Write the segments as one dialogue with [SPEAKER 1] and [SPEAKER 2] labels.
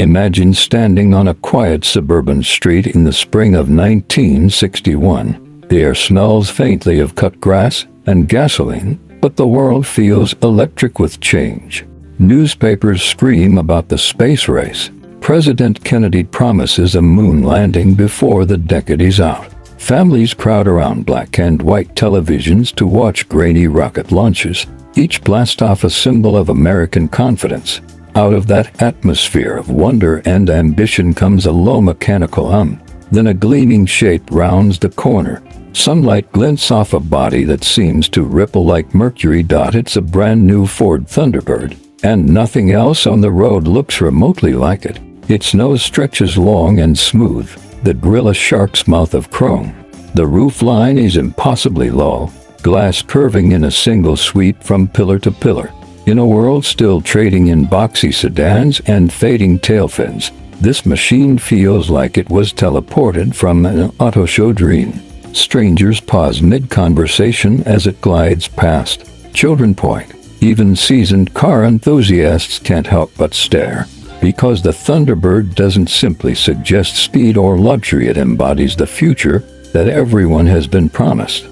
[SPEAKER 1] Imagine standing on a quiet suburban street in the spring of 1961. The air smells faintly of cut grass and gasoline, but the world feels electric with change. Newspapers scream about the space race. President Kennedy promises a moon landing before the decade is out. Families crowd around black and white televisions to watch grainy rocket launches, each blastoff a symbol of American confidence. Out of that atmosphere of wonder and ambition comes a low mechanical hum. Then a gleaming shape rounds the corner. Sunlight glints off a body that seems to ripple like mercury. It's a brand new Ford Thunderbird, and nothing else on the road looks remotely like it. Its nose stretches long and smooth, the grille a shark's mouth of chrome. The roofline is impossibly low, glass curving in a single sweep from pillar to pillar. In a world still trading in boxy sedans and fading tailfins, this machine feels like it was teleported from an auto show dream. Strangers pause mid-conversation as it glides past. Children point. Even seasoned car enthusiasts can't help but stare. Because the Thunderbird doesn't simply suggest speed or luxury, it embodies the future that everyone has been promised.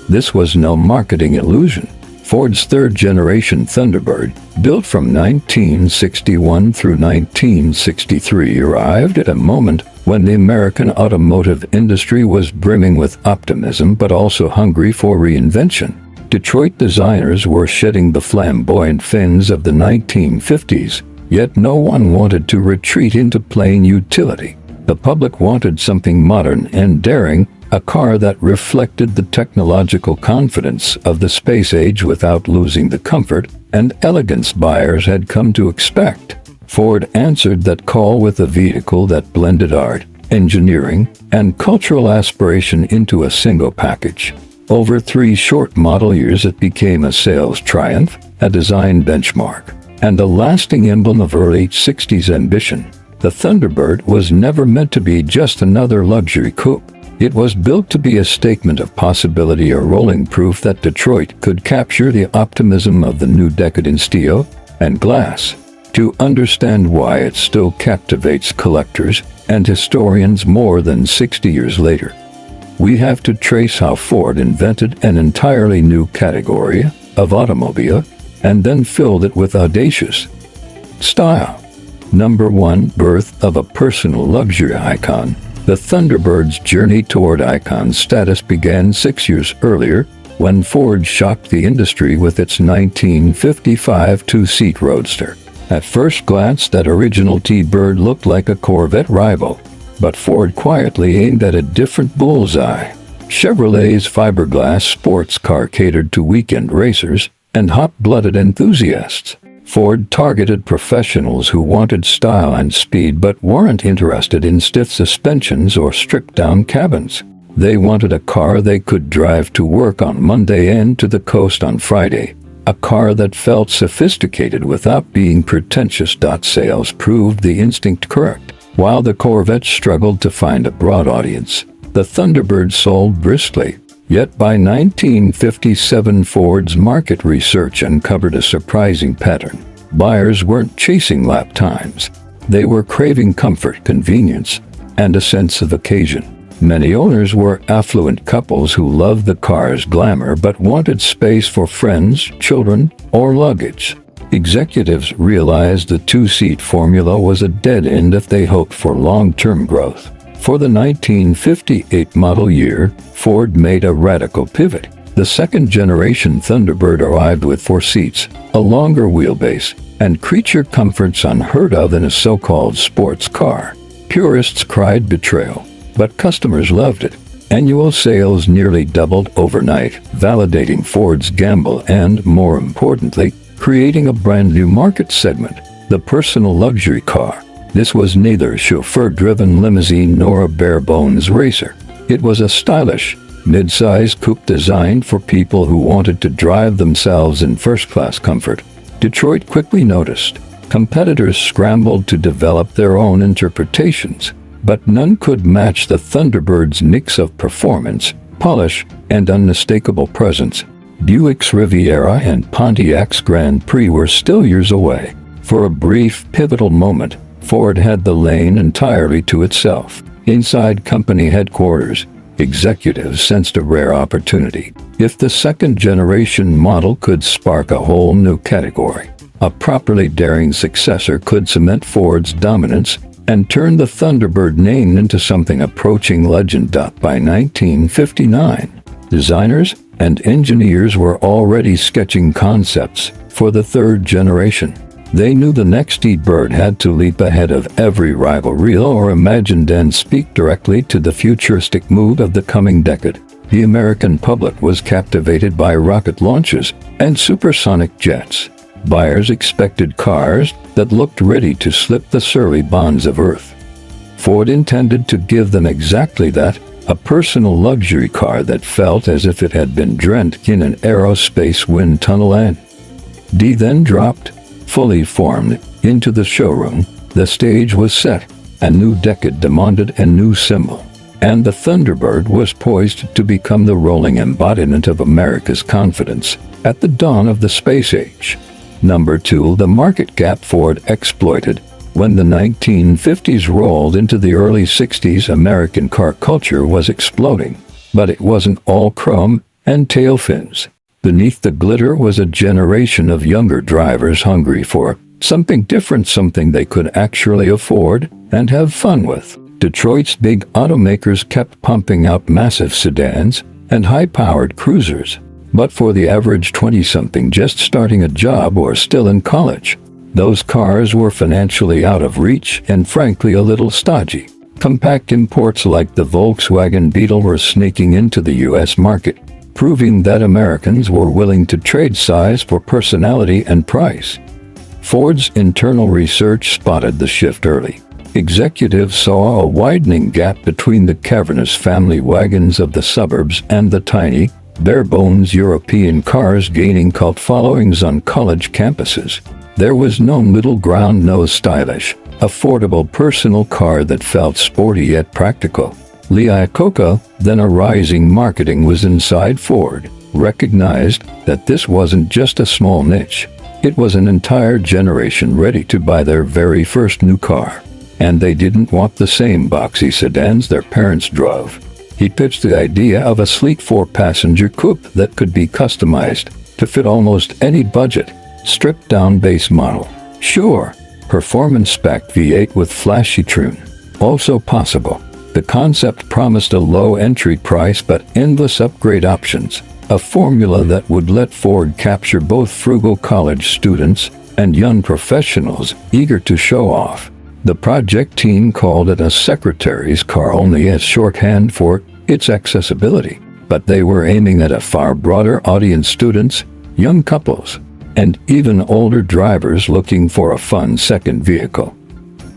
[SPEAKER 1] This was no marketing illusion. Ford's third-generation Thunderbird, built from 1961 through 1963, arrived at a moment when the American automotive industry was brimming with optimism but also hungry for reinvention. Detroit designers were shedding the flamboyant fins of the 1950s, yet no one wanted to retreat into plain utility. The public wanted something modern and daring, a car that reflected the technological confidence of the space age without losing the comfort and elegance buyers had come to expect. Ford answered that call with a vehicle that blended art, engineering, and cultural aspiration into a single package. Over 3 short model years it became a sales triumph, a design benchmark, and a lasting emblem of early 60s ambition. The Thunderbird was never meant to be just another luxury coupe. It was built to be a statement of possibility, a rolling proof that Detroit could capture the optimism of the new decade in steel and glass. To understand why it still captivates collectors and historians more than 60 years later, we have to trace how Ford invented an entirely new category of automobile and then filled it with audacious style. Number 1. Birth of a personal luxury icon. The Thunderbird's journey toward icon status began 6 years earlier, when Ford shocked the industry with its 1955 two-seat roadster. At first glance, that original T-Bird looked like a Corvette rival, but Ford quietly aimed at a different bullseye. Chevrolet's fiberglass sports car catered to weekend racers and hot-blooded enthusiasts. Ford targeted professionals who wanted style and speed but weren't interested in stiff suspensions or stripped-down cabins. They wanted a car they could drive to work on Monday and to the coast on Friday. A car that felt sophisticated without being pretentious. Sales proved the instinct correct. While the Corvette struggled to find a broad audience, the Thunderbird sold briskly. Yet by 1957, Ford's market research uncovered a surprising pattern. Buyers weren't chasing lap times. They were craving comfort, convenience, and a sense of occasion. Many owners were affluent couples who loved the car's glamour but wanted space for friends, children, or luggage. Executives realized the two-seat formula was a dead end if they hoped for long-term growth. For the 1958 model year, Ford made a radical pivot. The second-generation Thunderbird arrived with 4 seats, a longer wheelbase, and creature comforts unheard of in a so-called sports car. Purists cried betrayal, but customers loved it. Annual sales nearly doubled overnight, validating Ford's gamble and, more importantly, creating a brand new market segment, the personal luxury car. This was neither a chauffeur-driven limousine nor a bare-bones racer. It was a stylish, mid-size coupe designed for people who wanted to drive themselves in first-class comfort. Detroit quickly noticed. Competitors scrambled to develop their own interpretations, but none could match the Thunderbird's mix of performance, polish, and unmistakable presence. Buick's Riviera and Pontiac's Grand Prix were still years away. For a brief, pivotal moment, Ford had the lane entirely to itself. Inside company headquarters, executives sensed a rare opportunity. If the second-generation model could spark a whole new category, a properly daring successor could cement Ford's dominance and turn the Thunderbird name into something approaching legend. By 1959, designers and engineers were already sketching concepts for the third generation. They knew the next T-Bird had to leap ahead of every rival reel or imagined and speak directly to the futuristic mood of the coming decade. The American public was captivated by rocket launches and supersonic jets. Buyers expected cars that looked ready to slip the surly bonds of Earth. Ford intended to give them exactly that, a personal luxury car that felt as if it had been drenched in an aerospace wind tunnel. And D then dropped, fully formed, into the showroom. The stage was set. A new decade demanded a new symbol. And the Thunderbird was poised to become the rolling embodiment of America's confidence at the dawn of the space age. Number 2. The market gap Ford exploited. When the 1950s rolled into the early 60s, American car culture was exploding. But it wasn't all chrome and tailfins. Beneath the glitter was a generation of younger drivers hungry for something different, something they could actually afford and have fun with. Detroit's big automakers kept pumping out massive sedans and high-powered cruisers. But for the average 20-something just starting a job or still in college, those cars were financially out of reach and frankly a little stodgy. Compact imports like the Volkswagen Beetle were sneaking into the U.S. market, proving that Americans were willing to trade size for personality and price. Ford's internal research spotted the shift early. Executives saw a widening gap between the cavernous family wagons of the suburbs and the tiny, bare-bones European cars gaining cult followings on college campuses. There was no middle ground, no stylish, affordable personal car that felt sporty yet practical. Lee Iacocca, then a rising marketing was inside Ford, recognized that this wasn't just a small niche. It was an entire generation ready to buy their very first new car. And they didn't want the same boxy sedans their parents drove. He pitched the idea of a sleek 4-passenger coupe that could be customized to fit almost any budget, stripped-down base model. Sure, performance-spec V8 with flashy trim. Also possible. The concept promised a low entry price but endless upgrade options, a formula that would let Ford capture both frugal college students and young professionals eager to show off. The project team called it a secretary's car, only as shorthand for its accessibility, but they were aiming at a far broader audience: students, young couples, and even older drivers looking for a fun second vehicle.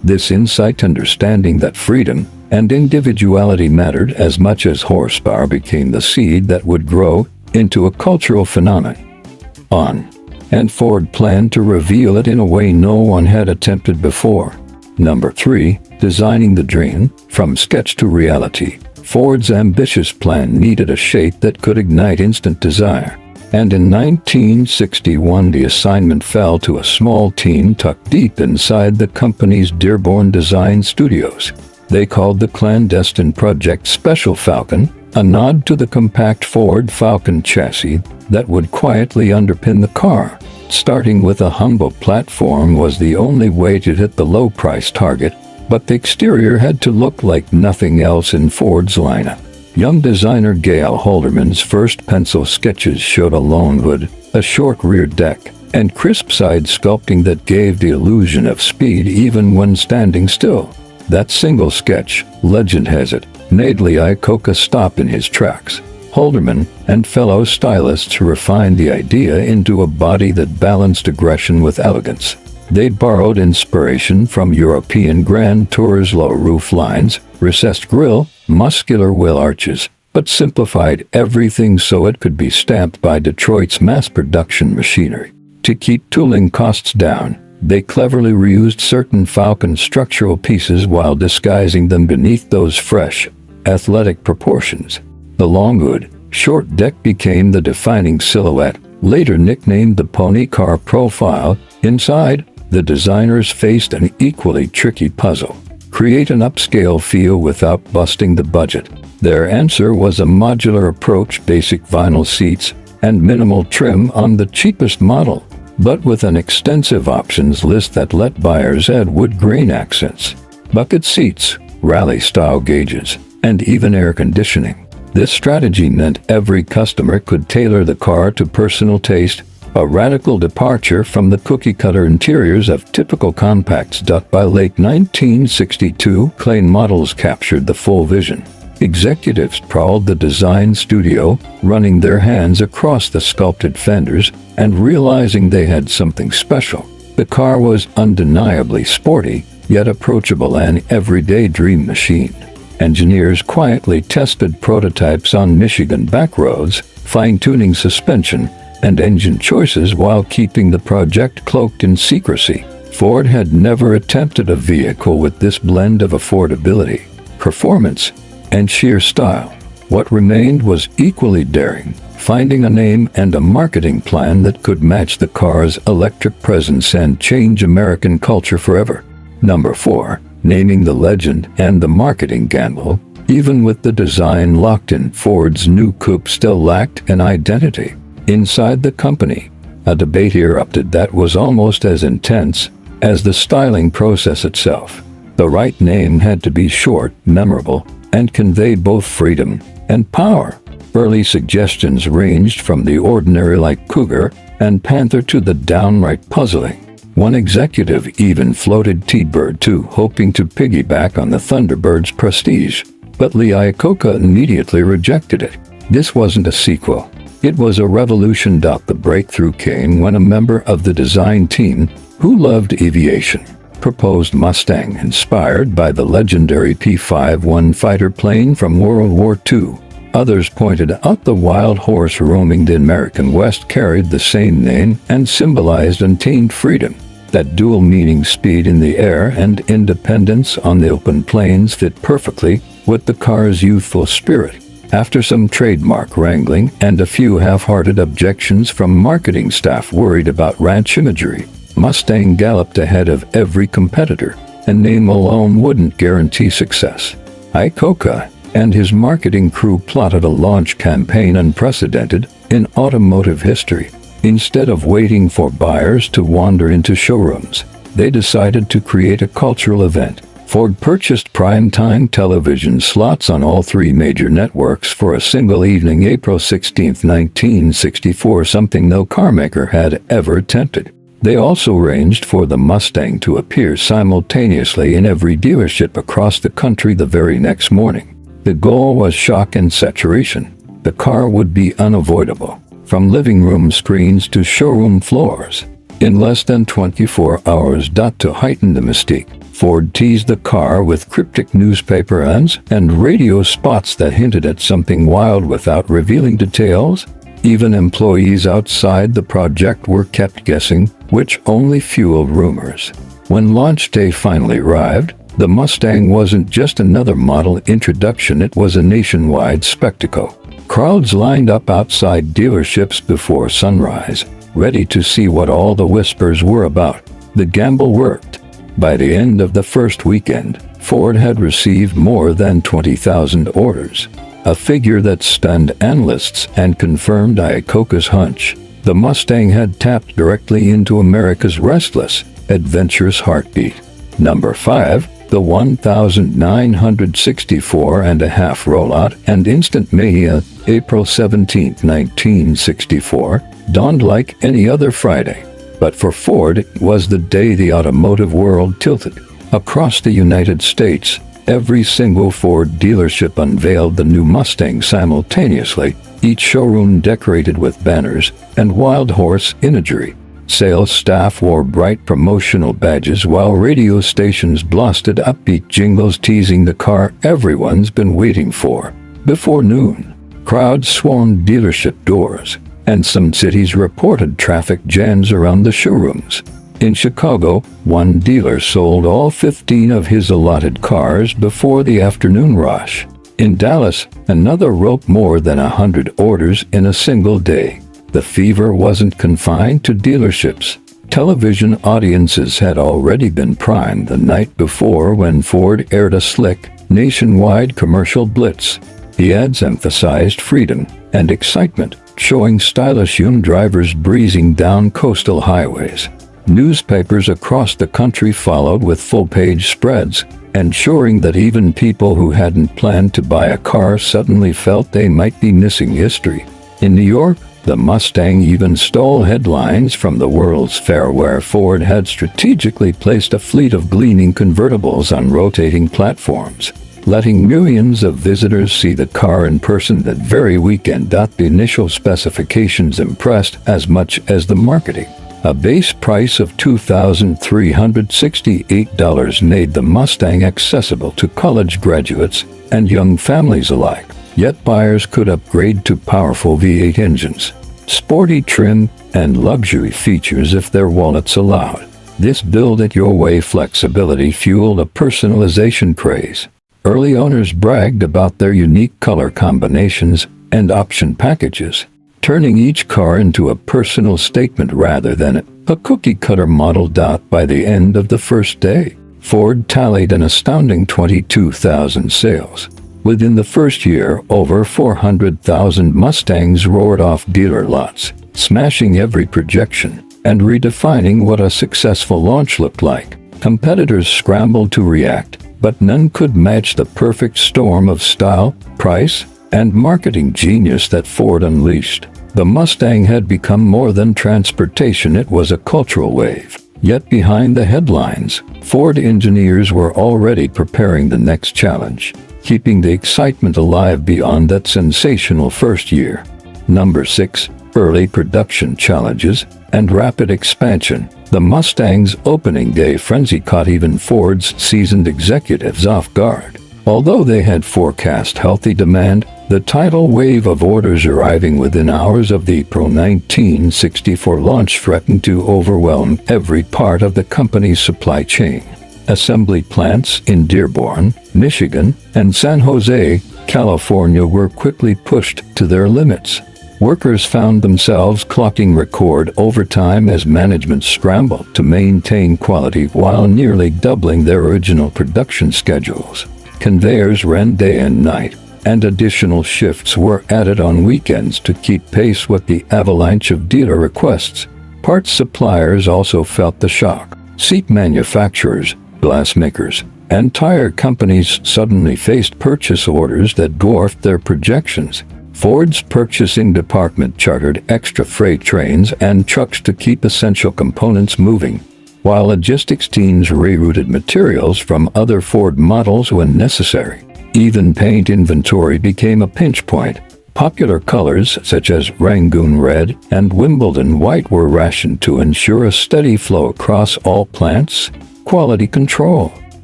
[SPEAKER 1] This insight, understanding that freedom and individuality mattered as much as horsepower, became the seed that would grow into a cultural phenomenon. And Ford planned to reveal it in a way no one had attempted before. Number 3. Designing the dream from sketch to reality. Ford's ambitious plan needed a shape that could ignite instant desire. And in 1961 the assignment fell to a small team tucked deep inside the company's Dearborn Design Studios. They called the clandestine project Special Falcon, a nod to the compact Ford Falcon chassis that would quietly underpin the car. Starting with a humble platform was the only way to hit the low-price target, but the exterior had to look like nothing else in Ford's lineup. Young designer Gail Holderman's first pencil sketches showed a long hood, a short rear deck, and crisp side sculpting that gave the illusion of speed even when standing still. That single sketch, legend has it, made Lee Iacocca stop in his tracks. Holderman and fellow stylists refined the idea into a body that balanced aggression with elegance. They borrowed inspiration from European Grand Tour's low roof lines, recessed grille, muscular wheel arches, but simplified everything so it could be stamped by Detroit's mass-production machinery. To keep tooling costs down, they cleverly reused certain Falcon structural pieces while disguising them beneath those fresh, athletic proportions. The long hood, short deck became the defining silhouette, later nicknamed the pony car profile. Inside, The designers faced an equally tricky puzzle: create an upscale feel without busting the budget. Their answer was a modular approach: basic vinyl seats and minimal trim on the cheapest model, but with an extensive options list that let buyers add wood grain accents, bucket seats, rally-style gauges, and even air conditioning. This strategy meant every customer could tailor the car to personal taste, a radical departure from the cookie-cutter interiors of typical compacts. By late 1962, Klein models captured the full vision. Executives prowled the design studio, running their hands across the sculpted fenders and realizing they had something special. The car was undeniably sporty, yet approachable, an everyday dream machine. Engineers quietly tested prototypes on Michigan backroads, fine-tuning suspension and engine choices while keeping the project cloaked in secrecy. Ford had never attempted a vehicle with this blend of affordability, performance, and sheer style. What remained was equally daring: finding a name and a marketing plan that could match the car's electric presence and change American culture forever. Number 4. Naming the legend and the marketing gamble. Even with the design locked in, Ford's new coupe still lacked an identity. Inside the company, a debate erupted that was almost as intense as the styling process itself. The right name had to be short, memorable, and convey both freedom and power. Early suggestions ranged from the ordinary like Cougar and Panther to the downright puzzling. One executive even floated T-Bird too, hoping to piggyback on the Thunderbird's prestige. But Lee Iacocca immediately rejected it. This wasn't a sequel. It was a revolution. The breakthrough came when a member of the design team, who loved aviation, proposed Mustang inspired by the legendary P-51 fighter plane from World War II. Others pointed out the wild horse roaming the American West carried the same name and symbolized untamed freedom. That dual-meaning speed in the air and independence on the open plains fit perfectly with the car's youthful spirit. After some trademark wrangling and a few half-hearted objections from marketing staff worried about ranch imagery, Mustang galloped ahead of every competitor, and name alone wouldn't guarantee success. Iacocca and his marketing crew plotted a launch campaign unprecedented in automotive history. Instead of waiting for buyers to wander into showrooms, they decided to create a cultural event. Ford purchased prime-time television slots on all 3 major networks for a single evening, April 16, 1964, something no carmaker had ever attempted. They also arranged for the Mustang to appear simultaneously in every dealership across the country the very next morning. The goal was shock and saturation. The car would be unavoidable, from living room screens to showroom floors, in less than 24 hours. To heighten the mystique, Ford teased the car with cryptic newspaper ads and radio spots that hinted at something wild without revealing details. Even employees outside the project were kept guessing, which only fueled rumors. When launch day finally arrived, the Mustang wasn't just another model introduction, it was a nationwide spectacle. Crowds lined up outside dealerships before sunrise, ready to see what all the whispers were about. The gamble worked. By the end of the first weekend, Ford had received more than 20,000 orders, a figure that stunned analysts and confirmed Iacocca's hunch. The Mustang had tapped directly into America's restless, adventurous heartbeat. Number 5. The 1964.5 rollout and instant mania. April 17, 1964, dawned like any other Friday. But for Ford, it was the day the automotive world tilted. Across the United States, every single Ford dealership unveiled the new Mustang simultaneously, each showroom decorated with banners and wild horse imagery. Sales staff wore bright promotional badges while radio stations blasted upbeat jingles teasing the car everyone's been waiting for. Before noon, crowds swarmed dealership doors, and some cities reported traffic jams around the showrooms. In Chicago, one dealer sold all 15 of his allotted cars before the afternoon rush. In Dallas, another roped more than 100 orders in a single day. The fever wasn't confined to dealerships. Television audiences had already been primed the night before when Ford aired a slick, nationwide commercial blitz. The ads emphasized freedom and excitement, showing stylish young drivers breezing down coastal highways. Newspapers across the country followed with full-page spreads, ensuring that even people who hadn't planned to buy a car suddenly felt they might be missing history. In New York, the Mustang even stole headlines from the World's Fair, where Ford had strategically placed a fleet of gleaming convertibles on rotating platforms, letting millions of visitors see the car in person that very weekend. The initial specifications impressed as much as the marketing. A base price of $2,368 made the Mustang accessible to college graduates and young families alike. Yet buyers could upgrade to powerful V8 engines, sporty trim, and luxury features if their wallets allowed. This build-it-your-way flexibility fueled a personalization craze. Early owners bragged about their unique color combinations and option packages, turning each car into a personal statement rather than a cookie-cutter model. By the end of the first day, Ford tallied an astounding 22,000 sales. Within the first year, over 400,000 Mustangs roared off dealer lots, smashing every projection and redefining what a successful launch looked like. Competitors scrambled to react, but none could match the perfect storm of style, price, and marketing genius that Ford unleashed. The Mustang had become more than transportation, it was a cultural wave. Yet behind the headlines, Ford engineers were already preparing the next challenge, keeping the excitement alive beyond that sensational first year. Number 6. Early production challenges and rapid expansion. The Mustang's opening day frenzy caught even Ford's seasoned executives off guard. Although they had forecast healthy demand, the tidal wave of orders arriving within hours of the April 1964 launch threatened to overwhelm every part of the company's supply chain. Assembly plants in Dearborn, Michigan, and San Jose, California were quickly pushed to their limits. Workers found themselves clocking record overtime as management scrambled to maintain quality while nearly doubling their original production schedules. Conveyors ran day and night, and additional shifts were added on weekends to keep pace with the avalanche of dealer requests. Parts suppliers also felt the shock. Seat manufacturers, glass makers, and tire companies suddenly faced purchase orders that dwarfed their projections. Ford's purchasing department chartered extra freight trains and trucks to keep essential components moving, while logistics teams rerouted materials from other Ford models when necessary. Even paint inventory became a pinch point. Popular colors such as Rangoon Red and Wimbledon White were rationed to ensure a steady flow across all plants. Quality control,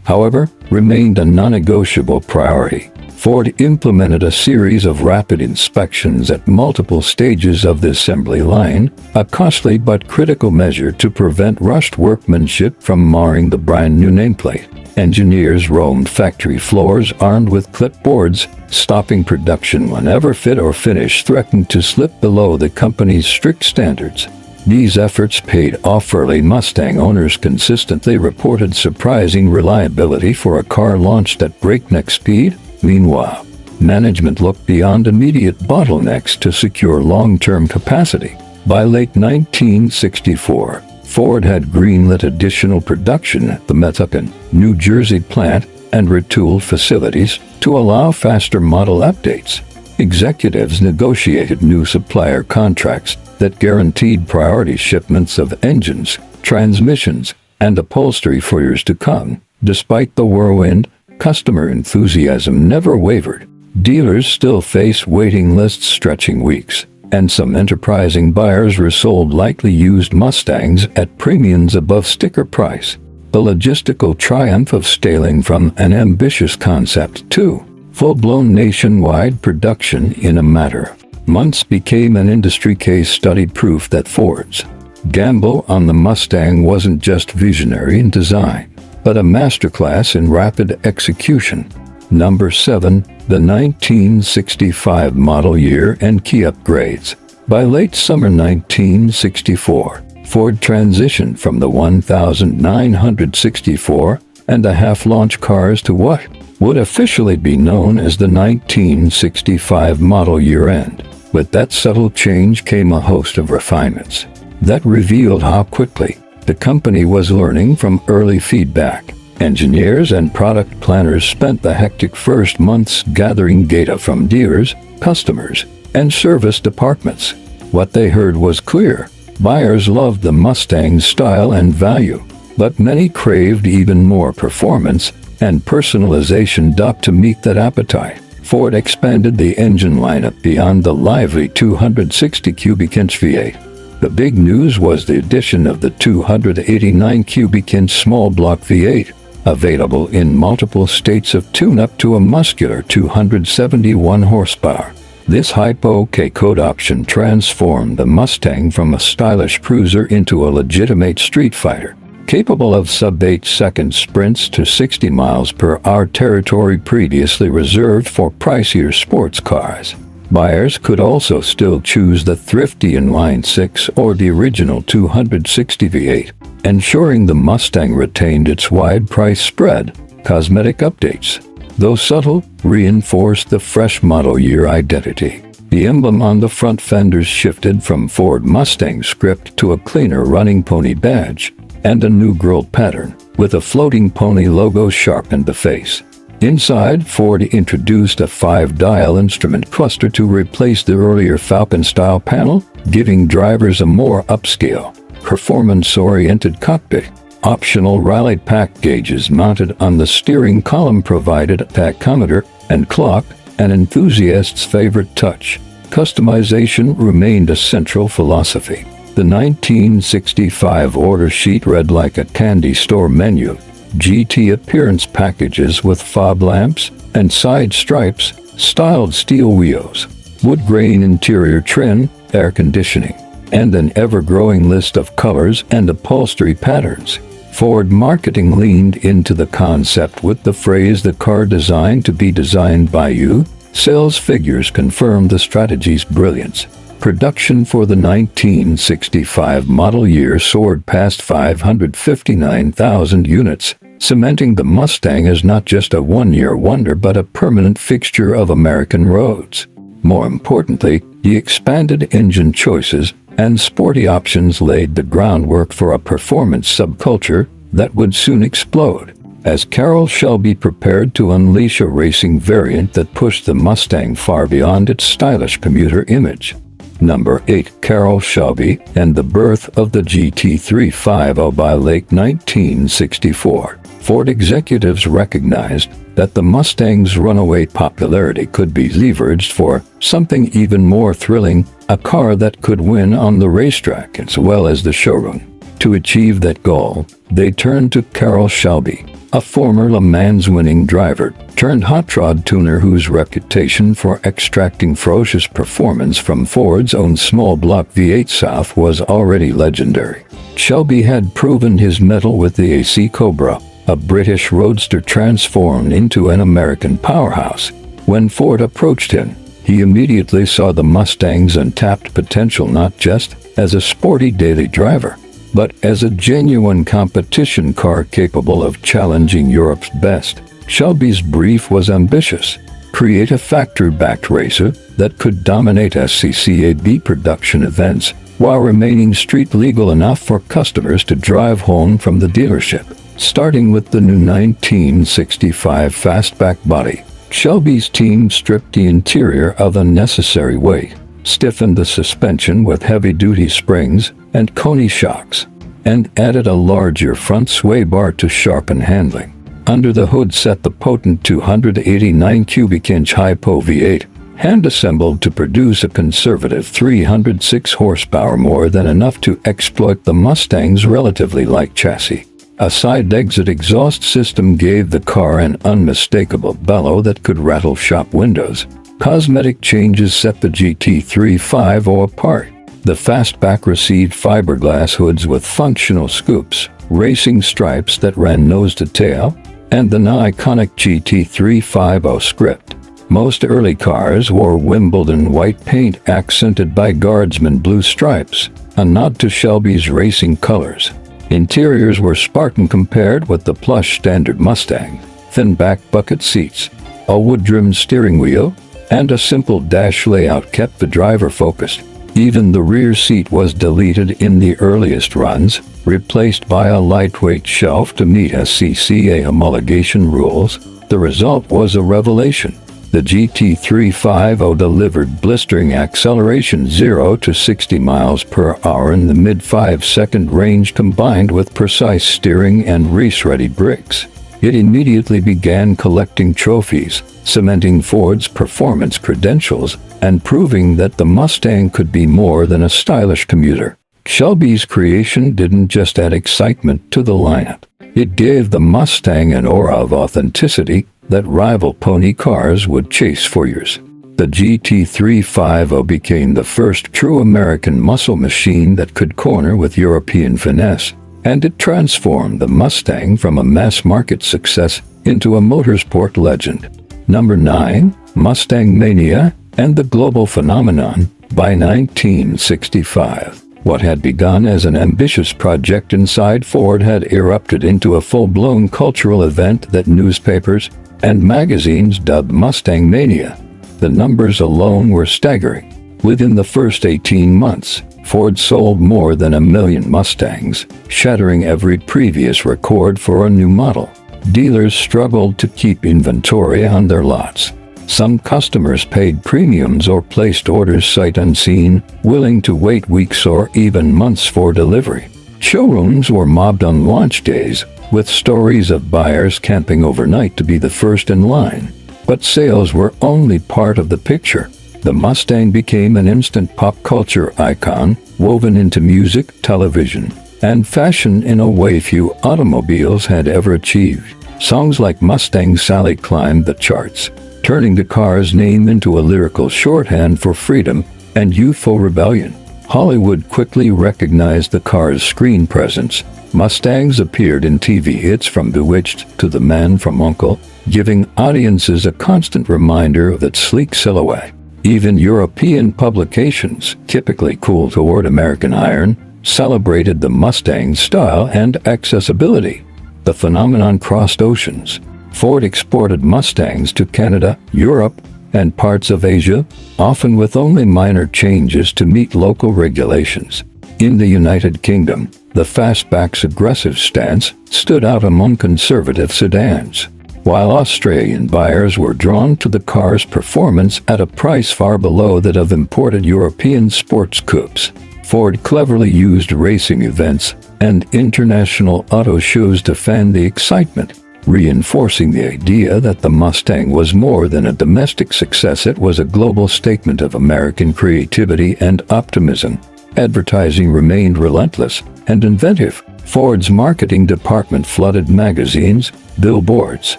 [SPEAKER 1] however, remained a non-negotiable priority. Ford implemented a series of rapid inspections at multiple stages of the assembly line, a costly but critical measure to prevent rushed workmanship from marring the brand-new nameplate. Engineers roamed factory floors armed with clipboards, stopping production whenever fit or finish threatened to slip below the company's strict standards. These efforts paid off. Early Mustang owners consistently reported surprising reliability for a car launched at breakneck speed. Meanwhile, management looked beyond immediate bottlenecks to secure long-term capacity. By late 1964, Ford had greenlit additional production at the Metuchen, New Jersey plant and retooled facilities to allow faster model updates. Executives negotiated new supplier contracts that guaranteed priority shipments of engines, transmissions, and upholstery for years to come. Despite the whirlwind, customer enthusiasm never wavered. Dealers still face waiting lists stretching weeks, and some enterprising buyers resold likely used Mustangs at premiums above sticker price. The logistical triumph of scaling from an ambitious concept to full-blown nationwide production in a matter of months became an industry case study, proof that Ford's gamble on the Mustang wasn't just visionary in design, but a masterclass in rapid execution. Number 7. The 1965 model year and key upgrades. By late summer 1964, Ford transitioned from the 1964.5 launch cars to what would officially be known as the 1965 model year end. With that subtle change came a host of refinements that revealed how quickly the company was learning from early feedback. Engineers and product planners spent the hectic first months gathering data from dealers, customers, and service departments. What they heard was clear. Buyers loved the Mustang's style and value, but many craved even more performance and personalization. To meet that appetite, Ford expanded the engine lineup beyond the lively 260 cubic inch V8. The big news was the addition of the 289 cubic inch small block V8, available in multiple states of tune-up to a muscular 271 horsepower. This hypo K-code option transformed the Mustang from a stylish cruiser into a legitimate street fighter, capable of sub-8-second sprints to 60 miles per hour, territory previously reserved for pricier sports cars. Buyers could also still choose the thrifty inline 6 or the original 260 V8, ensuring the Mustang retained its wide price spread. Cosmetic updates, though subtle, reinforced the fresh model year identity. The emblem on the front fenders shifted from Ford Mustang script to a cleaner running pony badge, and a new grille pattern with a floating pony logo sharpened the face. Inside, Ford introduced a 5-dial instrument cluster to replace the earlier Falcon-style panel, giving drivers a more upscale, performance-oriented cockpit. Optional rally pack gauges mounted on the steering column provided a tachometer and clock, an enthusiast's favorite touch. Customization remained a central philosophy. The 1965 order sheet read like a candy store menu. GT appearance packages with fog lamps and side stripes, styled steel wheels, wood grain interior trim, air conditioning, and an ever-growing list of colors and upholstery patterns. Ford marketing leaned into the concept with the phrase "the car designed to be designed by you." Sales figures confirmed the strategy's brilliance. Production for the 1965 model year soared past 559,000 units, cementing the Mustang as not just a one-year wonder but a permanent fixture of American roads. More importantly, the expanded engine choices and sporty options laid the groundwork for a performance subculture that would soon explode, as Carroll Shelby prepared to unleash a racing variant that pushed the Mustang far beyond its stylish commuter image. Number 8. Carroll Shelby and the birth of the GT350. By late 1964, Ford executives recognized that the Mustang's runaway popularity could be leveraged for something even more thrilling, a car that could win on the racetrack as well as the showroom. To achieve that goal, they turned to Carroll Shelby, a former Le Mans winning driver turned hot rod tuner whose reputation for extracting ferocious performance from Ford's own small block V8 South was already legendary. Shelby had proven his mettle with the AC Cobra, a British roadster transformed into an American powerhouse. When Ford approached him, he immediately saw the Mustang's untapped potential not just as a sporty daily driver, but as a genuine competition car capable of challenging Europe's best. Shelby's brief was ambitious: create a factory-backed racer that could dominate SCCAB production events while remaining street-legal enough for customers to drive home from the dealership. Starting with the new 1965 fastback body, Shelby's team stripped the interior of unnecessary weight, stiffened the suspension with heavy-duty springs and Coney shocks, and added a larger front sway bar to sharpen handling. Under the hood sat the potent 289 cubic inch hypo V8, hand-assembled to produce a conservative 306 horsepower, more than enough to exploit the Mustang's relatively light chassis. A side-exit exhaust system gave the car an unmistakable bellow that could rattle shop windows. Cosmetic changes set the GT350 apart. The fastback received fiberglass hoods with functional scoops, racing stripes that ran nose to tail, and the now iconic GT350 script. Most early cars wore Wimbledon white paint accented by Guardsman blue stripes, a nod to Shelby's racing colors. Interiors were Spartan compared with the plush standard Mustang, thin back bucket seats, a wood-trimmed steering wheel, and a simple dash layout kept the driver focused. Even the rear seat was deleted in the earliest runs, replaced by a lightweight shelf to meet SCCA homologation rules. The result was a revelation. The GT350 delivered blistering acceleration 0 to 60 miles per hour in the mid-5-second range combined with precise steering and race-ready brakes. It immediately began collecting trophies, cementing Ford's performance credentials and proving that the Mustang could be more than a stylish commuter. Shelby's creation didn't just add excitement to the lineup. It gave the Mustang an aura of authenticity that rival pony cars would chase for years. The GT350 became the first true American muscle machine that could corner with European finesse, and it transformed the Mustang from a mass-market success into a motorsport legend. Number 9. Mustang Mania and the Global Phenomenon. By 1965, what had begun as an ambitious project inside Ford had erupted into a full-blown cultural event that newspapers and magazines dubbed Mustang Mania. The numbers alone were staggering. Within the first 18 months, Ford sold more than 1 million Mustangs, shattering every previous record for a new model. Dealers struggled to keep inventory on their lots. Some customers paid premiums or placed orders sight unseen, willing to wait weeks or even months for delivery. Showrooms were mobbed on launch days, with stories of buyers camping overnight to be the first in line. But sales were only part of the picture. The Mustang became an instant pop culture icon, woven into music, television, and fashion in a way few automobiles had ever achieved. Songs like Mustang Sally climbed the charts, turning the car's name into a lyrical shorthand for freedom and youthful rebellion. Hollywood quickly recognized the car's screen presence. Mustangs appeared in TV hits from Bewitched to The Man from U.N.C.L.E., giving audiences a constant reminder of its sleek silhouette. Even European publications, typically cool toward American iron, celebrated the Mustang's style and accessibility. The phenomenon crossed oceans. Ford exported Mustangs to Canada, Europe, and parts of Asia, often with only minor changes to meet local regulations. In the United Kingdom, the fastback's aggressive stance stood out among conservative sedans, while Australian buyers were drawn to the car's performance at a price far below that of imported European sports coupes. Ford cleverly used racing events and international auto shows to fan the excitement, reinforcing the idea that the Mustang was more than a domestic success. It was a global statement of American creativity and optimism. Advertising remained relentless and inventive. Ford's marketing department flooded magazines, billboards,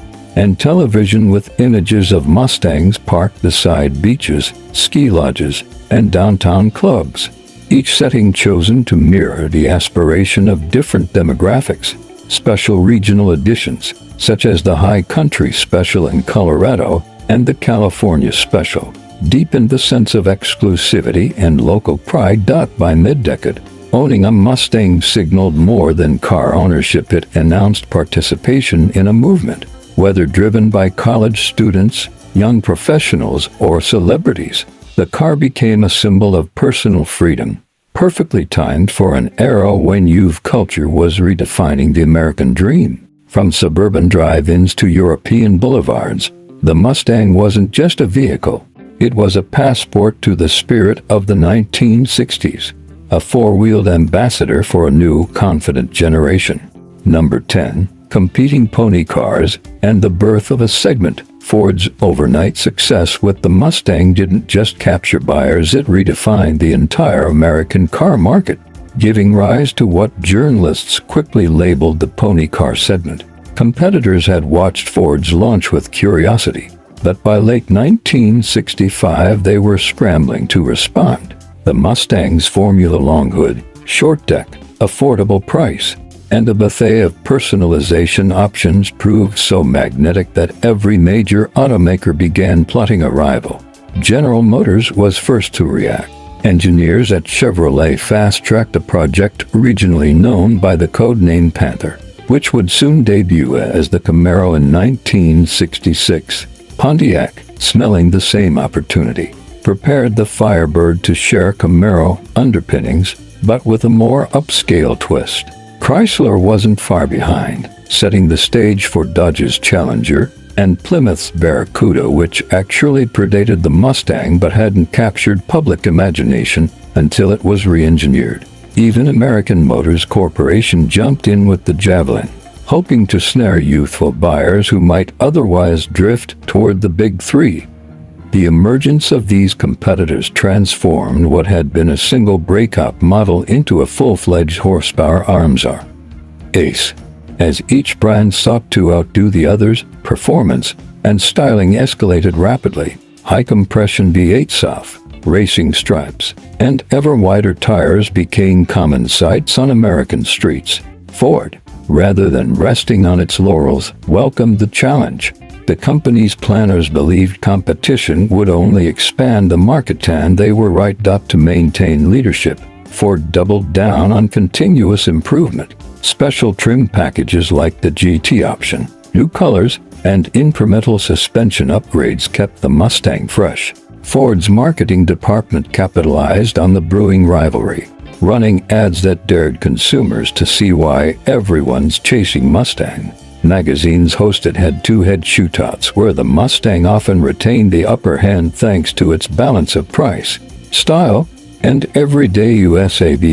[SPEAKER 1] and television with images of Mustangs parked beside beaches, ski lodges, and downtown clubs, each setting chosen to mirror the aspiration of different demographics. Special regional editions, such as the High Country Special in Colorado and the California Special, deepened the sense of exclusivity and local pride. By mid-decade, owning a Mustang signaled more than car ownership. It announced participation in a movement, whether driven by college students, young professionals, or celebrities. The car became a symbol of personal freedom, perfectly timed for an era when youth culture was redefining the American dream. From suburban drive-ins to European boulevards, the Mustang wasn't just a vehicle. It was a passport to the spirit of the 1960s, a four-wheeled ambassador for a new, confident generation. Number 10. Competing pony cars and the birth of a segment. Ford's overnight success with the Mustang didn't just capture buyers, it redefined the entire American car market, giving rise to what journalists quickly labeled the pony car segment. Competitors had watched Ford's launch with curiosity, but by late 1965 they were scrambling to respond. The Mustang's Formula long hood, short deck, affordable price, and a buffet of personalization options proved so magnetic that every major automaker began plotting a rival. General Motors was first to react. Engineers at Chevrolet fast-tracked a project originally known by the codename Panther, which would soon debut as the Camaro in 1966. Pontiac, smelling the same opportunity, prepared the Firebird to share Camaro underpinnings, but with a more upscale twist. Chrysler wasn't far behind, setting the stage for Dodge's Challenger and Plymouth's Barracuda, which actually predated the Mustang but hadn't captured public imagination until it was re-engineered. Even American Motors Corporation jumped in with the Javelin, hoping to snare youthful buyers who might otherwise drift toward the Big Three. The emergence of these competitors transformed what had been a single breakout model into a full-fledged horsepower arms race. As each brand sought to outdo the others, performance and styling escalated rapidly. High-compression V8 soft, racing stripes, and ever wider tires became common sights on American streets. Ford, rather than resting on its laurels, welcomed the challenge. The company's planners believed competition would only expand the market, and they were right. To maintain leadership, Ford doubled down on continuous improvement. Special trim packages like the GT option, new colors, and incremental suspension upgrades kept the Mustang fresh. Ford's marketing department capitalized on the brewing rivalry, running ads that dared consumers to see why everyone's chasing Mustang. Magazines hosted head-to-head shootouts where the Mustang often retained the upper hand thanks to its balance of price, style, and everyday usability.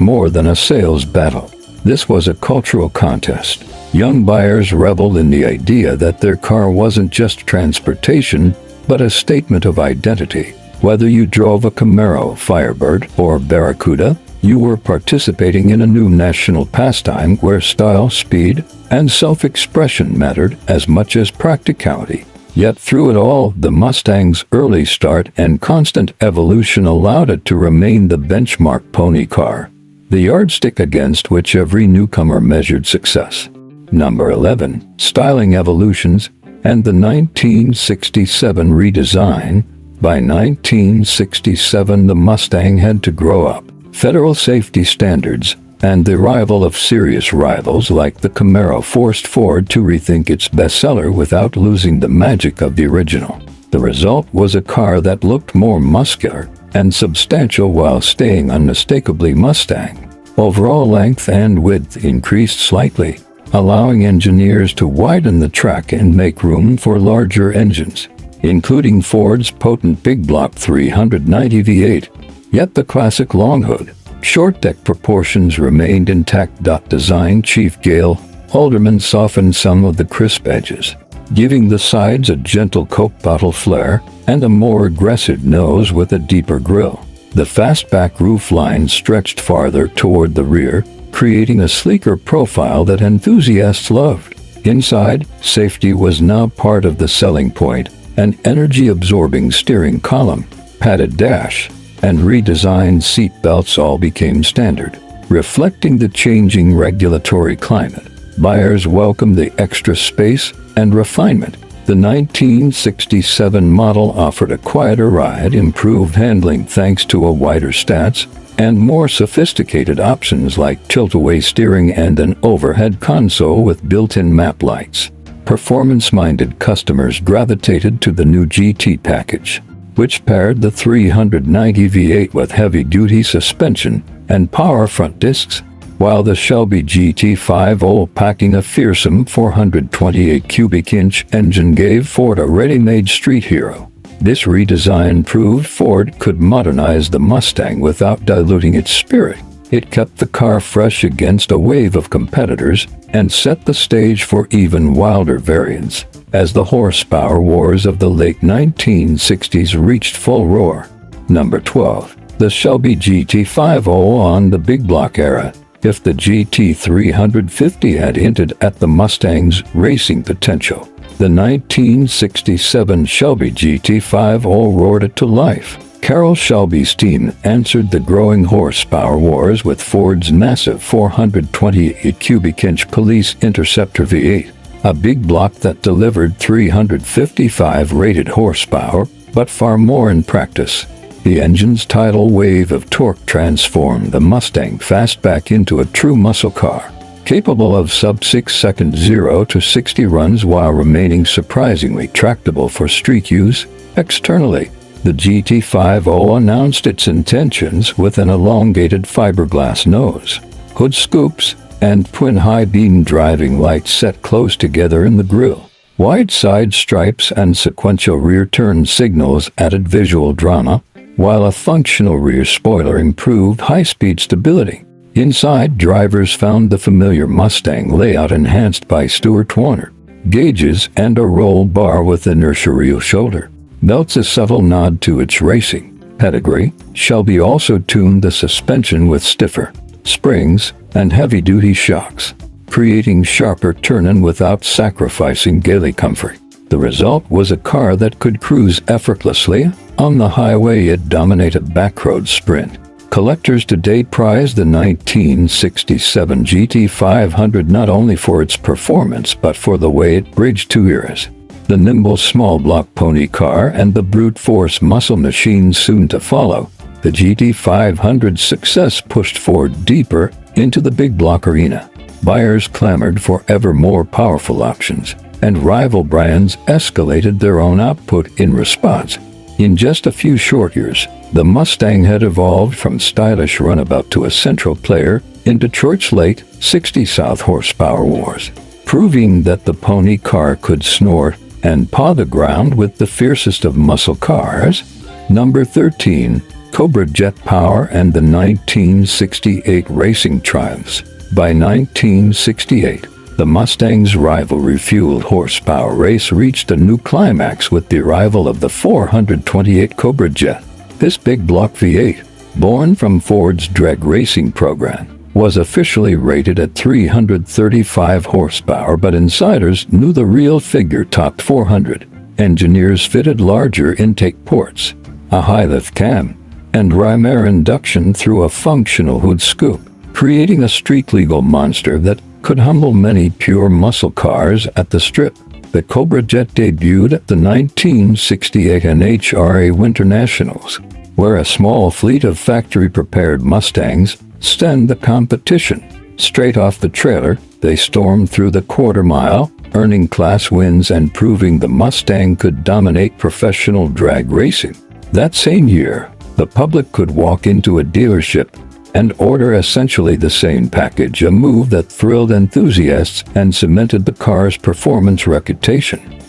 [SPEAKER 1] More than a sales battle. This was a cultural contest. Young buyers reveled in the idea that their car wasn't just transportation, but a statement of identity. Whether you drove a Camaro, Firebird, or Barracuda, you were participating in a new national pastime where style, speed, and self-expression mattered as much as practicality. Yet through it all, the Mustang's early start and constant evolution allowed it to remain the benchmark pony car, the yardstick against which every newcomer measured success. Number 11. Styling evolutions and the 1967 redesign. By 1967, the Mustang had to grow up. Federal safety standards and the arrival of serious rivals like the Camaro forced Ford to rethink its bestseller without losing the magic of the original. The result was a car that looked more muscular and substantial while staying unmistakably Mustang. Overall length and width increased slightly, allowing engineers to widen the track and make room for larger engines, including Ford's potent big block 390 V8. Yet the classic long hood, short deck proportions remained intact. Design chief Gail Halderman softened some of the crisp edges, giving the sides a gentle Coke bottle flair and a more aggressive nose with a deeper grille. The fastback roofline stretched farther toward the rear, creating a sleeker profile that enthusiasts loved. Inside, safety was now part of the selling point. An energy-absorbing steering column, padded dash, and redesigned seat belts all became standard. Reflecting the changing regulatory climate, buyers welcomed the extra space and refinement. The 1967 model offered a quieter ride, improved handling thanks to a wider stance, and more sophisticated options like tilt-away steering and an overhead console with built-in map lights. Performance-minded customers gravitated to the new GT package, which paired the 390 V8 with heavy-duty suspension and power front discs, while the Shelby GT500 packing a fearsome 428 cubic-inch engine gave Ford a ready-made street hero. This redesign proved Ford could modernize the Mustang without diluting its spirit. It kept the car fresh against a wave of competitors and set the stage for even wilder variants as the horsepower wars of the late 1960s reached full roar. Number 12. The Shelby GT500 on the big block era. If the GT350 had hinted at the Mustang's racing potential, the 1967 Shelby GT500 roared it to life. Carroll Shelby's team answered the growing horsepower wars with Ford's massive 428 cubic-inch Police Interceptor V8, a big block that delivered 355 rated horsepower, but far more in practice. The engine's tidal wave of torque transformed the Mustang Fastback into a true muscle car, capable of sub-6-second 0 to 60 runs while remaining surprisingly tractable for street use. Externally, the GT500 announced its intentions with an elongated fiberglass nose, hood scoops, and twin high-beam driving lights set close together in the grille. Wide side stripes and sequential rear turn signals added visual drama, while a functional rear spoiler improved high-speed stability. Inside, drivers found the familiar Mustang layout enhanced by Stuart Warner gauges and a roll bar with inertia reel shoulder belts, a subtle nod to its racing pedigree. Shelby also tuned the suspension with stiffer springs and heavy-duty shocks, creating sharper turn-in without sacrificing daily comfort. The result was a car that could cruise effortlessly on the highway yet dominate a backroad sprint. Collectors today prize the 1967 GT500 not only for its performance but for the way it bridged two eras: the nimble small-block pony car and the brute force muscle machine soon to follow. The GT500's success pushed Ford deeper into the big block arena. Buyers clamored for ever more powerful options, and rival brands escalated their own output in response. In just a few short years, the Mustang had evolved from stylish runabout to a central player in Detroit's late '60s South horsepower wars, proving that the pony car could snort and paw the ground with the fiercest of muscle cars. Number 13. Cobra Jet Power and the 1968 Racing Triumphs. By 1968, the Mustang's rivalry-fueled horsepower race reached a new climax with the arrival of the 428 Cobra Jet. This big block V8, born from Ford's drag racing program, was officially rated at 335 horsepower, but insiders knew the real figure topped 400. Engineers fitted larger intake ports, a high-lift cam, and rim air induction through a functional hood scoop, creating a street-legal monster that could humble many pure muscle cars at the Strip. The Cobra Jet debuted at the 1968 NHRA Winter Nationals, where a small fleet of factory-prepared Mustangs stemmed the competition. Straight off the trailer, they stormed through the quarter-mile, earning class wins and proving the Mustang could dominate professional drag racing. That same year, the public could walk into a dealership and order essentially the same package, a move that thrilled enthusiasts and cemented the car's performance reputation.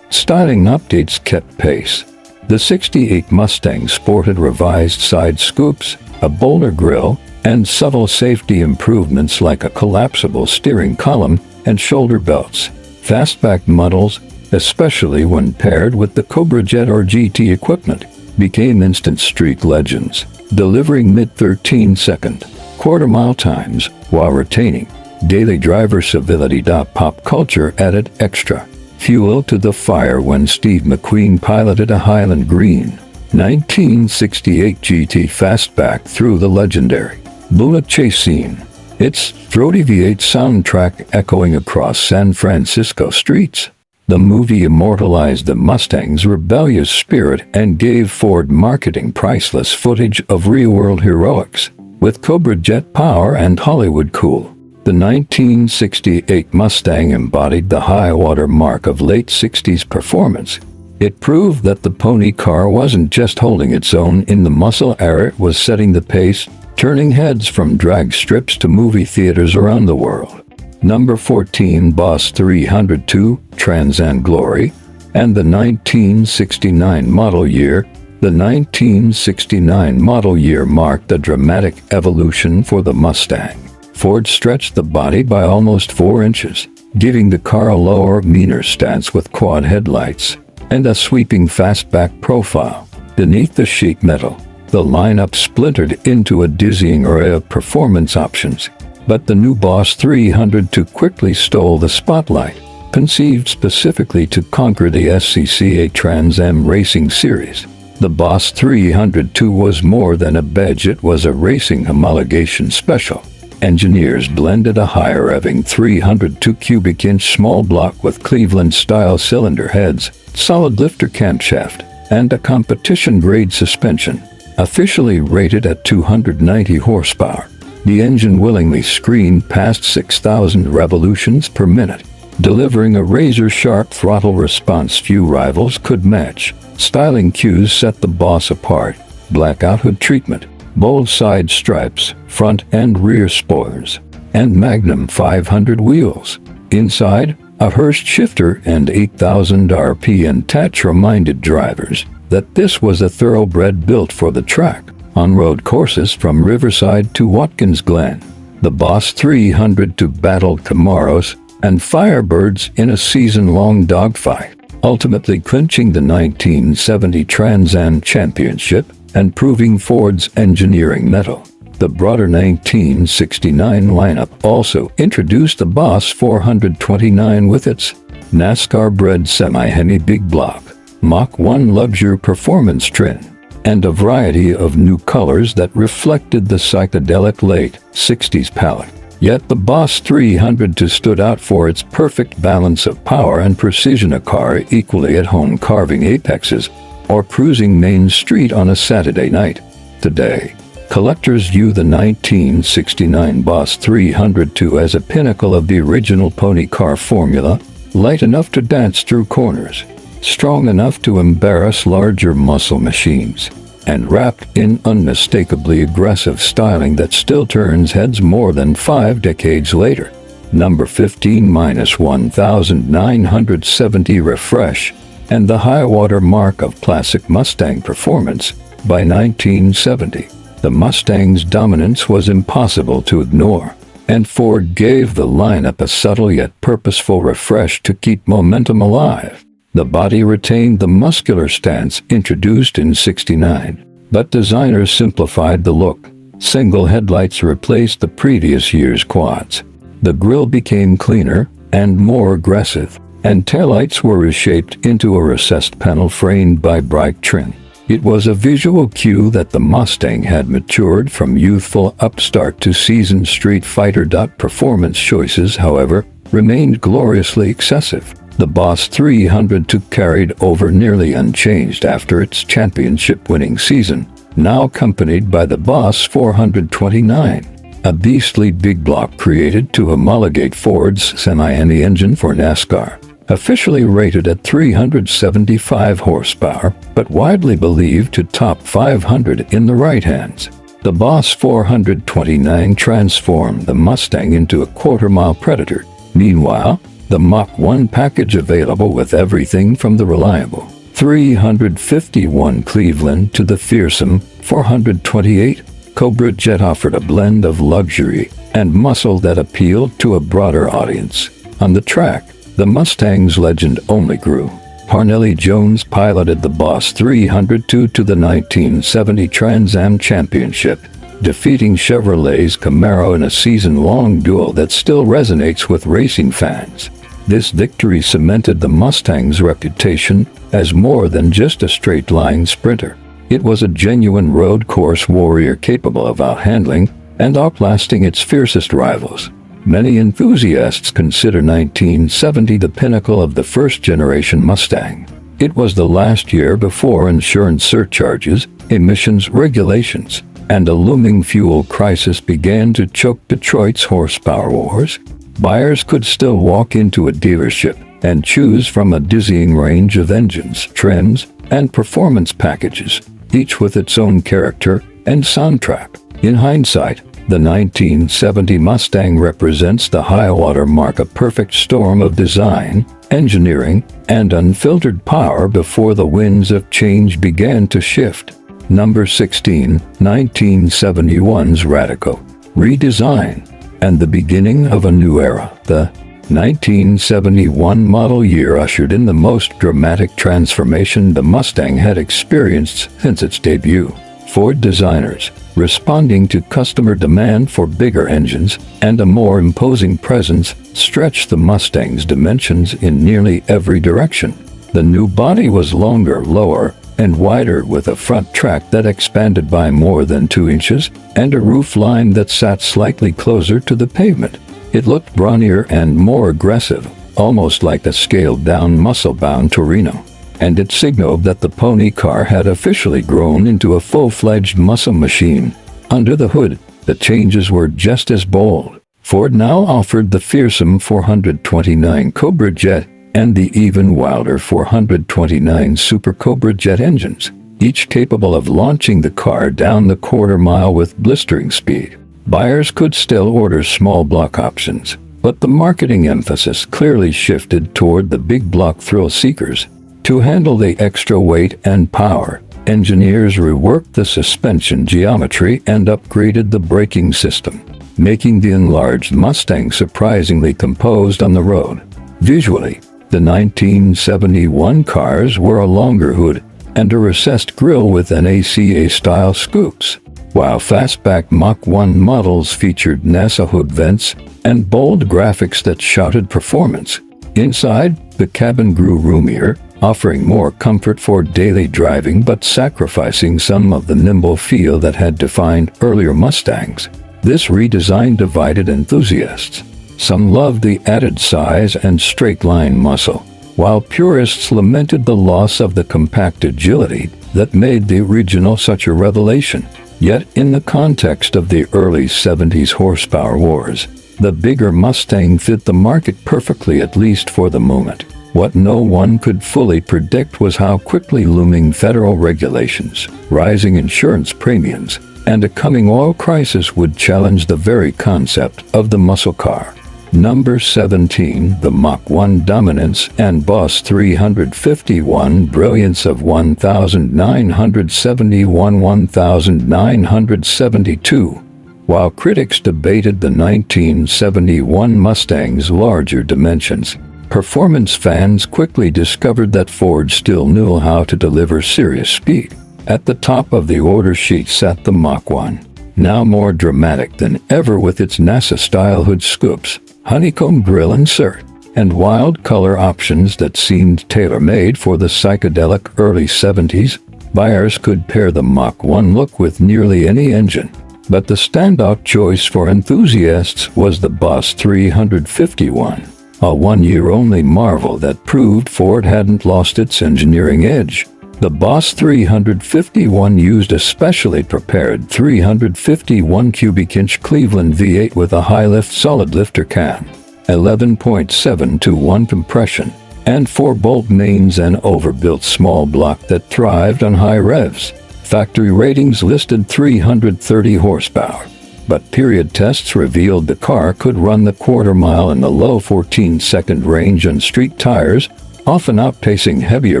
[SPEAKER 1] Styling updates kept pace. The '68 Mustang sported revised side scoops, a bolder grille, and subtle safety improvements like a collapsible steering column and shoulder belts. Fastback models, especially when paired with the Cobra Jet or GT equipment, became instant street legends, delivering mid-13-second quarter-mile times while retaining daily driver civility. Pop culture added extra fuel to the fire when Steve McQueen piloted a Highland Green 1968 GT Fastback through the legendary bullet chase scene, its throaty V8 soundtrack echoing across San Francisco streets. The movie immortalized the Mustang's rebellious spirit and gave Ford marketing priceless footage of real-world heroics. With Cobra Jet power and Hollywood cool, the 1968 Mustang embodied the high-water mark of late '60s performance. It proved that the pony car wasn't just holding its own in the muscle era, it was setting the pace, turning heads from drag strips to movie theaters around the world. Number 14. Boss 302, Trans and Glory, and the 1969 model year. The 1969 model year marked a dramatic evolution for the Mustang. Ford stretched the body by almost 4 inches, giving the car a lower, meaner stance with quad headlights and a sweeping fastback profile. Beneath the sheet metal, the lineup splintered into a dizzying array of performance options. But the new Boss 302 quickly stole the spotlight. Conceived specifically to conquer the SCCA Trans Am racing series, the Boss 302 was more than a badge, it was a racing homologation special. Engineers blended a higher-revving 302 cubic inch small block with Cleveland-style cylinder heads, solid lifter camshaft, and a competition-grade suspension. Officially rated at 290 horsepower, the engine willingly screened past 6,000 revolutions per minute, delivering a razor-sharp throttle response few rivals could match. Styling cues set the Boss apart: blackout hood treatment, bold side stripes, front and rear spoilers, and Magnum 500 wheels. Inside, a Hurst shifter and 8,000 RPM touch reminded drivers that this was a thoroughbred built for the track. On road courses from Riverside to Watkins Glen, the Boss 300 battled Camaros and Firebirds in a season-long dogfight, ultimately clinching the 1970 Trans Am Championship and proving Ford's engineering mettle. The broader 1969 lineup also introduced the Boss 429 with its NASCAR-bred semi-Hemi big block, Mach 1 luxury performance trim, and a variety of new colors that reflected the psychedelic late 60s palette. Yet the Boss 300 stood out for its perfect balance of power and precision, a car equally at home carving apexes or cruising Main Street on a Saturday night. Today, collectors view the 1969 Boss 300 as a pinnacle of the original pony car formula, light enough to dance through corners, strong enough to embarrass larger muscle machines, and wrapped in unmistakably aggressive styling that still turns heads more than 5 decades later. Number 15-1970 refresh, and the high-water mark of classic Mustang performance. By 1970, the Mustang's dominance was impossible to ignore, and Ford gave the lineup a subtle yet purposeful refresh to keep momentum alive. The body retained the muscular stance introduced in '69, but designers simplified the look. Single headlights replaced the previous year's quads. The grille became cleaner and more aggressive, and taillights were reshaped into a recessed panel framed by bright trim. It was a visual cue that the Mustang had matured from youthful upstart to seasoned street fighter. Performance choices, however, remained gloriously excessive. The Boss 300 carried over nearly unchanged after its championship-winning season, now accompanied by the Boss 429, a beastly big block created to homologate Ford's semi-Hemi engine for NASCAR. Officially rated at 375 horsepower, but widely believed to top 500 in the right hands. The Boss 429 transformed the Mustang into a quarter-mile predator. Meanwhile, the Mach 1 package, available with everything from the reliable 351 Cleveland to the fearsome 428 Cobra Jet, offered a blend of luxury and muscle that appealed to a broader audience. On the track, the Mustang's legend only grew. Parnelli Jones piloted the Boss 300 to the 1970 Trans Am Championship, defeating Chevrolet's Camaro in a season-long duel that still resonates with racing fans. This victory cemented the Mustang's reputation as more than just a straight-line sprinter. It was a genuine road course warrior capable of outhandling and outlasting its fiercest rivals. Many enthusiasts consider 1970 the pinnacle of the first-generation Mustang. It was the last year before insurance surcharges, emissions regulations, and a looming fuel crisis began to choke Detroit's horsepower wars. Buyers could still walk into a dealership and choose from a dizzying range of engines, trims, and performance packages, each with its own character and soundtrack. In hindsight, the 1970 Mustang represents the high-water mark, a perfect storm of design, engineering, and unfiltered power before the winds of change began to shift. Number 16, 1971's radical redesign and the beginning of a new era. The 1971 model year ushered in the most dramatic transformation the Mustang had experienced since its debut. Ford designers, responding to customer demand for bigger engines and a more imposing presence, stretched the Mustang's dimensions in nearly every direction. The new body was longer, lower, and wider, with a front track that expanded by more than 2 inches and a roofline that sat slightly closer to the pavement. It looked brawnier and more aggressive, almost like a scaled-down muscle-bound Torino. and it signaled that the pony car had officially grown into a full-fledged muscle machine. Under the hood, the changes were just as bold. Ford now offered the fearsome 429 Cobra Jet and the even wilder 429 Super Cobra Jet engines, each capable of launching the car down the quarter-mile with blistering speed. Buyers could still order small block options, but the marketing emphasis clearly shifted toward the big block thrill seekers. To handle the extra weight and power, engineers reworked the suspension geometry and upgraded the braking system, making the enlarged Mustang surprisingly composed on the road. Visually, the 1971 cars were a longer hood and a recessed grille with NACA-style scoops, while fastback Mach 1 models featured NASA hood vents and bold graphics that shouted performance. Inside, the cabin grew roomier, offering more comfort for daily driving but sacrificing some of the nimble feel that had defined earlier Mustangs. This redesign divided enthusiasts. Some loved the added size and straight-line muscle, while purists lamented the loss of the compact agility that made the original such a revelation. Yet, in the context of the early 70s horsepower wars, the bigger Mustang fit the market perfectly, at least for the moment. What no one could fully predict was how quickly looming federal regulations, rising insurance premiums, and a coming oil crisis would challenge the very concept of the muscle car. Number 17. The Mach 1 dominance and Boss 351 brilliance of 1971-1972. While critics debated the 1971 Mustang's larger dimensions, performance fans quickly discovered that Ford still knew how to deliver serious speed. At the top of the order sheet sat the Mach 1, now more dramatic than ever with its NASA-style hood scoops, honeycomb grille insert, and wild color options that seemed tailor-made for the psychedelic early 70s. Buyers could pair the Mach 1 look with nearly any engine, but the standout choice for enthusiasts was the Boss 351, a one-year-only marvel that proved Ford hadn't lost its engineering edge. The Boss 351 used a specially prepared 351 cubic inch Cleveland V8 with a high-lift solid lifter cam, 11.7-to-1 compression, and 4-bolt mains and overbuilt small block that thrived on high revs. Factory ratings listed 330 horsepower, but period tests revealed the car could run the quarter mile in the low 14-second range on street tires, often outpacing heavier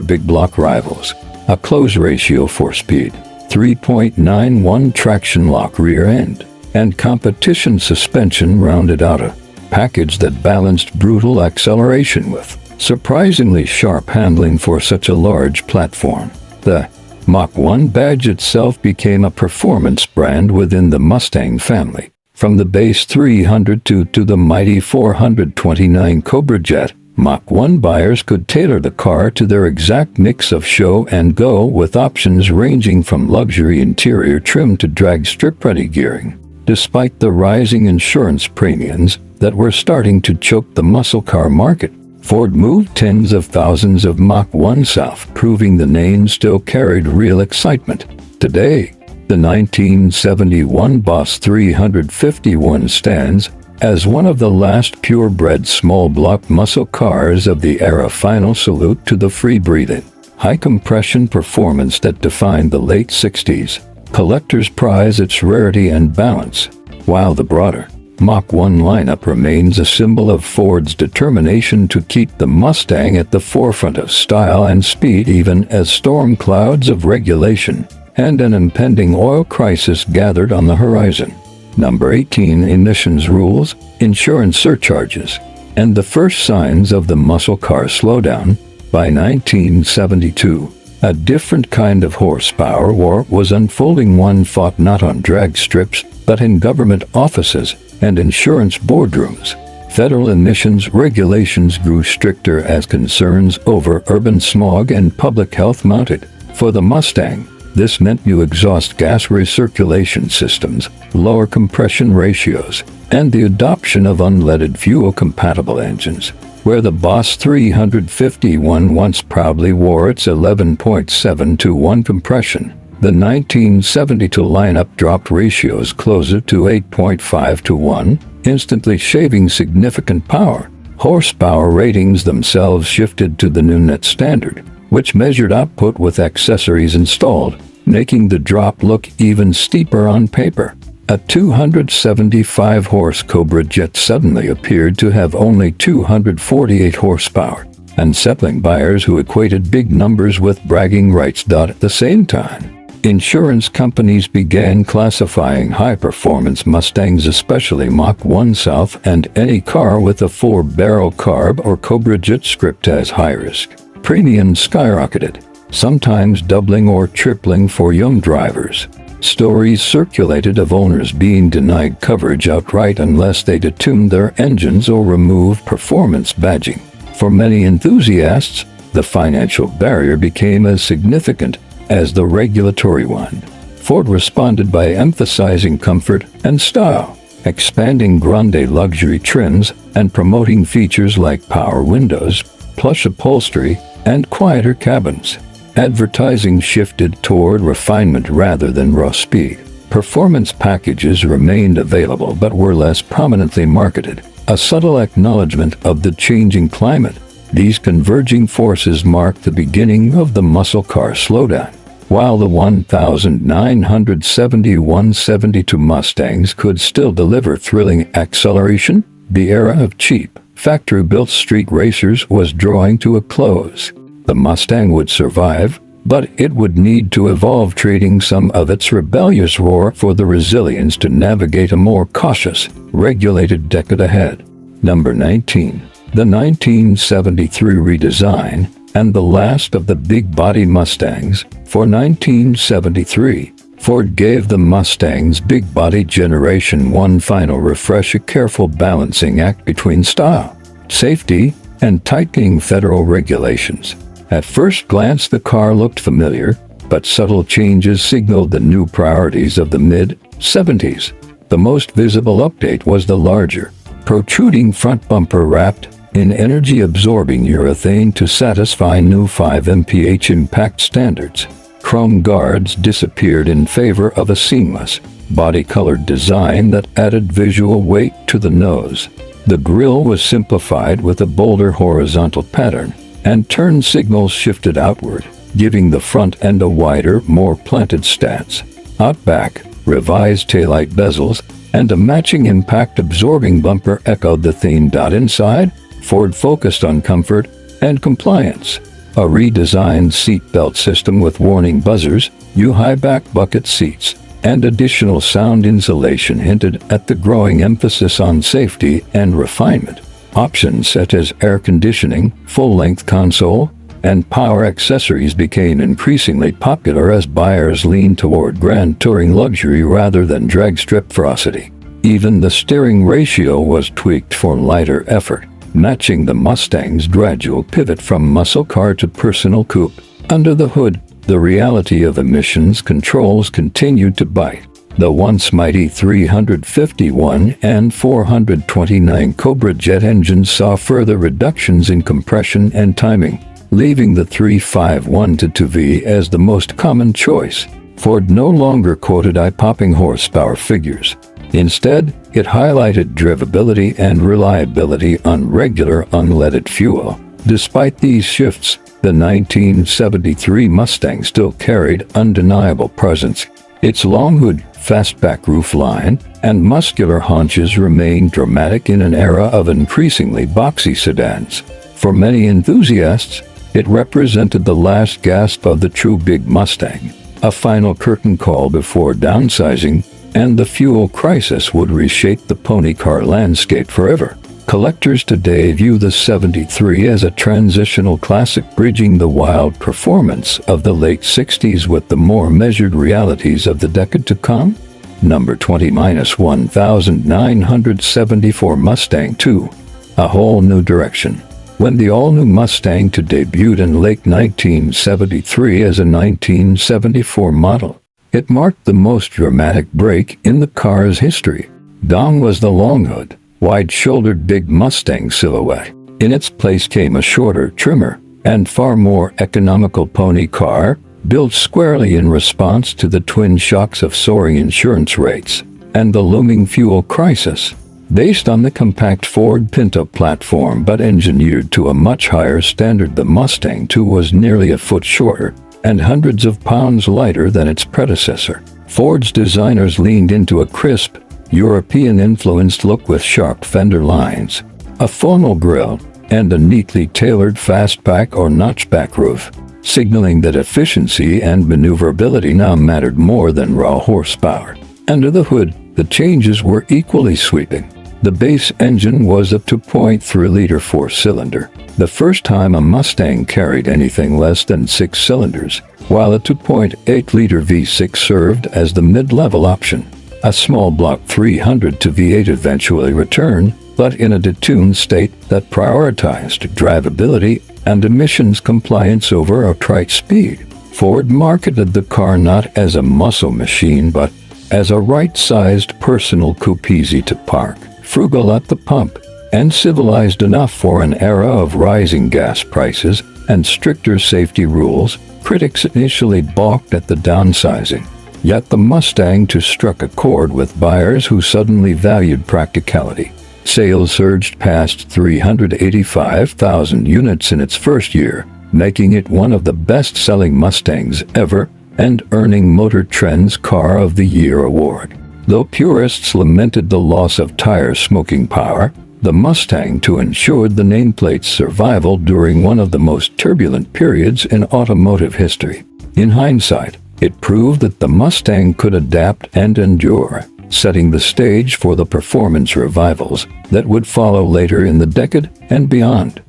[SPEAKER 1] big block rivals. A close ratio for speed, 3.91 traction lock rear end, and competition suspension rounded out a package that balanced brutal acceleration with surprisingly sharp handling for such a large platform. The Mach 1 badge itself became a performance brand within the Mustang family. From the base 300 to the mighty 429 Cobra Jet, Mach 1 buyers could tailor the car to their exact mix of show and go, with options ranging from luxury interior trim to drag strip-ready gearing. Despite the rising insurance premiums that were starting to choke the muscle car market, Ford moved tens of thousands of Mach 1 south, proving the name still carried real excitement. Today, the 1971 Boss 351 stands as one of the last purebred small-block muscle cars of the era. Final salute to the free-breathing, high-compression performance that defined the late 60s. Collectors prize its rarity and balance, while the broader Mach 1 lineup remains a symbol of Ford's determination to keep the Mustang at the forefront of style and speed, even as storm clouds of regulation and an impending oil crisis gathered on the horizon. Number 18. Emissions rules, insurance surcharges, and the first signs of the muscle car slowdown. By 1972, a different kind of horsepower war was unfolding, one fought not on drag strips, but in government offices and insurance boardrooms. Federal emissions regulations grew stricter as concerns over urban smog and public health mounted. For the Mustang, this meant new exhaust gas recirculation systems, lower compression ratios, and the adoption of unleaded fuel-compatible engines. where the Boss 351 once proudly wore its 11.7-to-1 compression. The 1972 lineup dropped ratios closer to 8.5-to-1, instantly shaving significant power. Horsepower ratings themselves shifted to the new net standard, which measured output with accessories installed, making the drop look even steeper on paper. A 275-horse Cobra Jet suddenly appeared to have only 248 horsepower, unsettling buyers who equated big numbers with bragging rights. At the same time, insurance companies began classifying high-performance Mustangs, especially Mach 1 South and any car with a 4-barrel carb or Cobra Jet script, as high risk. Premiums skyrocketed, sometimes doubling or tripling for young drivers. Stories circulated of owners being denied coverage outright unless they detuned their engines or removed performance badging. For many enthusiasts, the financial barrier became as significant as the regulatory one. Ford responded by emphasizing comfort and style, expanding grande luxury trims and promoting features like power windows, plush upholstery, and quieter cabins. Advertising shifted toward refinement rather than raw speed. Performance packages remained available but were less prominently marketed, a subtle acknowledgement of the changing climate. These converging forces marked the beginning of the muscle car slowdown. While the 1971-72 Mustangs could still deliver thrilling acceleration, the era of cheap, factory-built street racers was drawing to a close. The Mustang would survive, but it would need to evolve, trading some of its rebellious roar for the resilience to navigate a more cautious, regulated decade ahead. Number 19. The 1973 redesign, and the last of the big-body Mustangs. For 1973, Ford gave the Mustang's big-body generation one final refresh, a careful balancing act between style, safety, and tightening federal regulations. At first glance, the car looked familiar, but subtle changes signaled the new priorities of the mid-70s. The most visible update was the larger, protruding front bumper wrapped in energy-absorbing urethane to satisfy new 5 mph impact standards. Chrome guards disappeared in favor of a seamless, body-colored design that added visual weight to the nose. The grille was simplified with a bolder horizontal pattern, and turn signals shifted outward, giving the front end a wider, more planted stance. Out back, revised taillight bezels and a matching impact-absorbing bumper echoed the theme. Inside, Ford focused on comfort and compliance. A redesigned seatbelt system with warning buzzers, high back bucket seats, and additional sound insulation hinted at the growing emphasis on safety and refinement. Options such as air conditioning, full-length console, and power accessories became increasingly popular as buyers leaned toward grand touring luxury rather than dragstrip ferocity. Even the steering ratio was tweaked for lighter effort, matching the Mustang's gradual pivot from muscle car to personal coupe. Under the hood, the reality of emissions controls continued to bite. The once mighty 351 and 429 Cobra Jet engines saw further reductions in compression and timing, leaving the 351-2V as the most common choice. Ford no longer quoted eye-popping horsepower figures. Instead, it highlighted drivability and reliability on regular unleaded fuel. Despite these shifts, the 1973 Mustang still carried undeniable presence. Its long hood, fastback roofline, and muscular haunches remained dramatic in an era of increasingly boxy sedans. For many enthusiasts, it represented the last gasp of the true big Mustang, a final curtain call before downsizing, and the fuel crisis would reshape the pony car landscape forever. Collectors today view the 73 as a transitional classic, bridging the wild performance of the late 60s with the more measured realities of the decade to come. Number 20-1974 Mustang II, a whole new direction. When the all-new Mustang II debuted in late 1973 as a 1974 model, it marked the most dramatic break in the car's history. Gone was the long hood, wide-shouldered big Mustang silhouette, In its place came a shorter, trimmer, and far more economical pony car, built squarely in response to the twin shocks of soaring insurance rates and the looming fuel crisis. Based on the compact Ford Pinto platform but engineered to a much higher standard, the Mustang II was nearly a foot shorter and hundreds of pounds lighter than its predecessor. Ford's designers leaned into a crisp, European-influenced look with sharp fender lines, a formal grille, and a neatly tailored fastback or notchback roof, signaling that efficiency and maneuverability now mattered more than raw horsepower. Under the hood, the changes were equally sweeping. The base engine was a 2.3-liter four-cylinder, the first time a Mustang carried anything less than 6 cylinders, while a 2.8-liter V6 served as the mid-level option. A small block 300 to V8 eventually returned, but in a detuned state that prioritized drivability and emissions compliance over outright speed. Ford marketed the car not as a muscle machine but as a right-sized personal coupe, easy to park, frugal at the pump, and civilized enough for an era of rising gas prices and stricter safety rules. Critics initially balked at the downsizing, yet the Mustang II struck a chord with buyers who suddenly valued practicality. Sales surged past 385,000 units in its first year, making it one of the best-selling Mustangs ever and earning Motor Trend's Car of the Year award. Though purists lamented the loss of tire smoking power, the Mustang II ensured the nameplate's survival during one of the most turbulent periods in automotive history. In hindsight, it proved that the Mustang could adapt and endure, setting the stage for the performance revivals that would follow later in the decade and beyond.